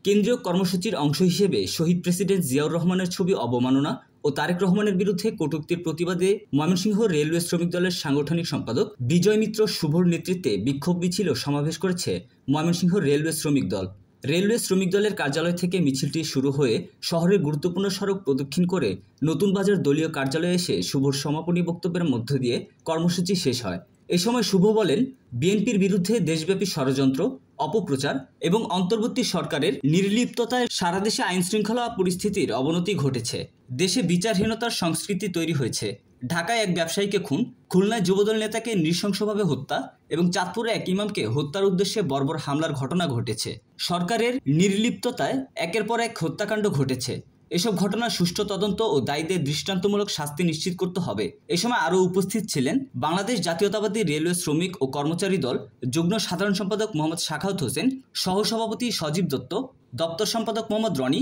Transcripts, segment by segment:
কেন্দ্রীয় কর্মসূচির অংশ হিসেবে শহীদ প্রেসিডেন্ট জিয়াউর রহমানের ছবি অবমাননা ও তারেক রহমানের বিরুদ্ধে কটূক্তির প্রতিবাদে ময়মনসিংহ রেলওয়ে শ্রমিক দলের সাংগঠনিক সম্পাদক বিজয় মিত্র শুভর নেতৃত্বে বিক্ষোভ মিছিল ও সমাবেশ করেছে ময়মনসিংহ রেলওয়ে শ্রমিক দল। রেলওয়ে শ্রমিক দলের কার্যালয় থেকে মিছিলটি শুরু হয়ে শহরের গুরুত্বপূর্ণ সড়ক প্রদক্ষিণ করে নতুন বাজার দলীয় কার্যালয়ে এসে শুভর সমাপনী বক্তব্যের মধ্য দিয়ে কর্মসূচি শেষ হয়। এ সময় শুভ বলেন, বিএনপির বিরুদ্ধে দেশব্যাপী ষড়যন্ত্র, অপপ্রচার এবং অন্তর্বর্তী সরকারের নির্লিপ্ততায় সারা দেশে আইনশৃঙ্খলা পরিস্থিতির অবনতি ঘটেছে। দেশে বিচারহীনতার সংস্কৃতি তৈরি হয়েছে। ঢাকায় এক ব্যবসায়ীকে খুন, খুলনায় যুবদল নেতাকে নৃশংসভাবে হত্যা এবং চাঁদপুরে এক ইমামকে হত্যার উদ্দেশ্যে বর্বর হামলার ঘটনা ঘটেছে। সরকারের নির্লিপ্ততায় একের পর এক হত্যাকাণ্ড ঘটেছে। এসব ঘটনার সুষ্ঠু তদন্ত ও দায়ীদের দৃষ্টান্তমূলক শাস্তি নিশ্চিত করতে হবে। এ সময় আরও উপস্থিত ছিলেন বাংলাদেশ জাতীয়তাবাদী রেলওয়ে শ্রমিক ও কর্মচারী দল যুগ্ম সাধারণ সম্পাদক মোহাম্মদ শাখাওয়াত হোসেন, সহসভাপতি সজীব দত্ত, দপ্তর সম্পাদক মোহাম্মদ রনি,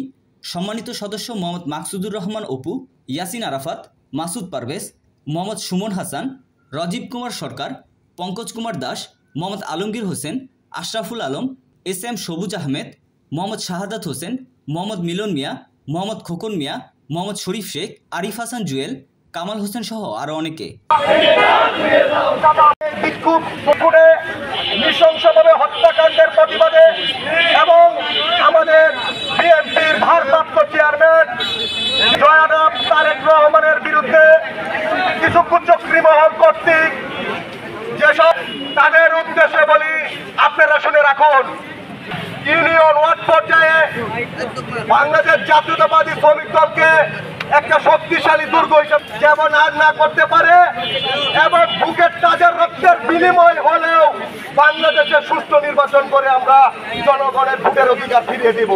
সম্মানিত সদস্য মোহাম্মদ মাকসুদুর রহমান অপু, ইয়াসিন আরাফাত, মাসুদ পারভেজ, মোহাম্মদ সুমন হাসান, রজীব কুমার সরকার, পঙ্কজ কুমার দাস, মোহাম্মদ আলমগীর হোসেন, আশরাফুল আলম, এস.এম. সবুজ আহমেদ, মোহাম্মদ শাহাদাত হোসেন, মোহাম্মদ মিলন মিয়া, মোহাম্মদ খোকন মিয়া, মোহাম্মদ শরীফ শেখ, আরিফ হাসান জুয়েল, কামাল হোসেন সহ আরও অনেকে। নৃশংসভাবে হত্যাকাণ্ডের প্রতিবাদে এবং আমাদের বিএনপির ভারপ্রাপ্ত চেয়ারম্যান জনাব তারেক রহমানের বিরুদ্ধে কিছু কুচক্রী মহল কর্তৃক যেসব তাদের উদ্দেশ্যে বলি, আপনারা শুনে রাখুন। ইউনিয়ন ওয়ার্ড পর্যায়ে বাংলাদেশ জাতীয়তাবাদী শ্রমিক দলকে একটা শক্তিশালী দুর্গ হিসেবে যেমন আর না করতে পারে এবং বুকের তাজের রক্তের বিনিময় হলেও বাংলাদেশের সুষ্ঠু নির্বাচন করে আমরা জনগণের ভোটের অধিকার ফিরিয়ে দেব।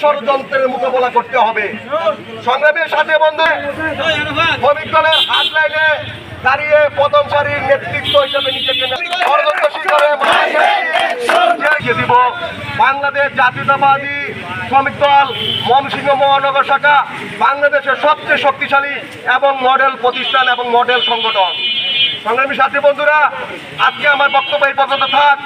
ষড়যন্ত্রের মোকাবেলা করতে হবে। সংগ্রামের সাথে বন্ধু শ্রমিক দলের হাতলাইনে দাঁড়িয়ে প্রথম সারির নেতৃত্ব হিসেবে নিজেকে দিব। বাংলাদেশ জাতীয়তাবাদী শ্রমিক দল ময়মনসিংহ মহানগর শাখা বাংলাদেশের সবচেয়ে শক্তিশালী এবং মডেল প্রতিষ্ঠান এবং মডেল সংগঠন। সংগ্রামী সাথী বন্ধুরা, আজকে আমার বক্তব্য এই পর্যন্ত থাক।